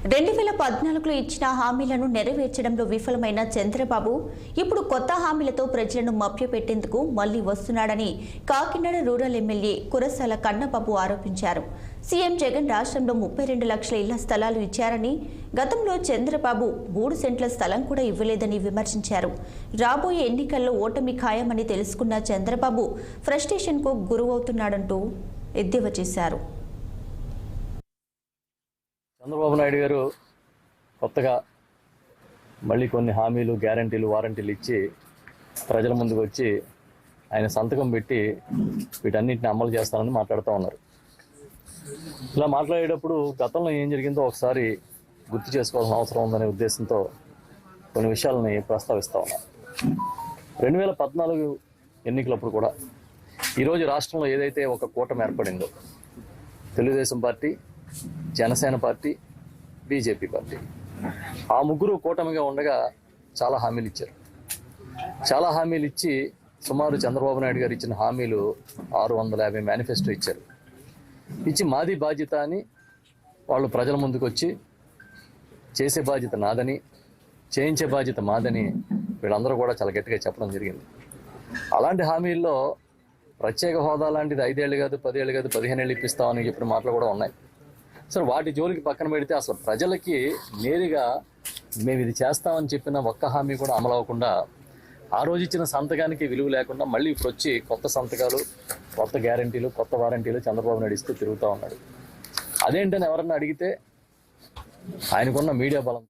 2014లో ఇచ్చిన హామీలను నెరవేర్చడంలో విఫలమైన చంద్రబాబు ఇప్పుడు కొత్త హామీలతో ప్రజలను మభ్యపెట్టేందుకు మళ్లీ వస్తున్నాడని కాకినాడ రూరల్ ఎమ్మెల్యే కురసాల కన్నబాబు ఆరోపించారు. సీఎం జగన్ రాష్ట్రంలో 32 లక్షల ఇళ్ల స్థలాలు ఇచ్చారని, గతంలో చంద్రబాబు 3 సెంట్ల స్థలం కూడా ఇవ్వలేదని విమర్శించారు. రాబోయే ఎన్నికల్లో ఓటమి ఖాయమని తెలుసుకున్న చంద్రబాబు ఫ్రస్ట్రేషన్కు గురవుతున్నాడంటూ ఎద్దేవా చేశారు. చంద్రబాబు నాయుడు గారు కొత్తగా మళ్ళీ కొన్ని హామీలు, గ్యారంటీలు, వారంటీలు ఇచ్చి ప్రజల ముందుకు వచ్చి ఆయన సంతకం పెట్టి వీటన్నిటిని అమలు చేస్తానని మాట్లాడుతూ ఉన్నారు. ఇలా మాట్లాడేటప్పుడు గతంలో ఏం జరిగిందో ఒకసారి గుర్తు చేసుకోవాల్సిన అవసరం ఉందనే ఉద్దేశంతో కొన్ని విషయాలని ప్రస్తావిస్తూ ఉన్నారు. 2014 ఎన్నికలప్పుడు కూడా ఈరోజు రాష్ట్రంలో ఏదైతే ఒక కూటమి ఏర్పడిందో, Telugu Desam party, Janasena party, BJP party, ఆ ముగ్గురు కూటమిగా ఉండగా చాలా హామీలు ఇచ్చారు. చాలా హామీలు ఇచ్చి సుమారు చంద్రబాబు నాయుడు గారు ఇచ్చిన హామీలు 650 మేనిఫెస్టో ఇచ్చారు. ఇచ్చి మాది బాధ్యత అని వాళ్ళు ప్రజల ముందుకు వచ్చి చేసే బాధ్యత నాదని, చేయించే బాధ్యత మాదని వీళ్ళందరూ కూడా చాలా గట్టిగా చెప్పడం జరిగింది. అలాంటి హామీల్లో ప్రత్యేక హోదా లాంటిది 5 ఏళ్ళు కాదు, 10 ఏళ్ళు కాదు, 15 ఏళ్ళు ఇప్పిస్తామని చెప్పిన మాటలు కూడా ఉన్నాయి. సరే, వాటి జోలికి పక్కన పెడితే అసలు ప్రజలకి నేరుగా మేము ఇది చేస్తామని చెప్పిన ఒక్క హామీ కూడా అమలు అవ్వకుండా, ఆ రోజు ఇచ్చిన సంతకానికి విలువ లేకుండా మళ్ళీ ఇప్పుడు వచ్చి కొత్త సంతకాలు, కొత్త గ్యారంటీలు, కొత్త వారంటీలు చంద్రబాబు నాయుడు ఇస్తూ తిరుగుతూ ఉన్నాడు. అదేంటని ఎవరన్నా అడిగితే ఆయనకున్న మీడియా బలం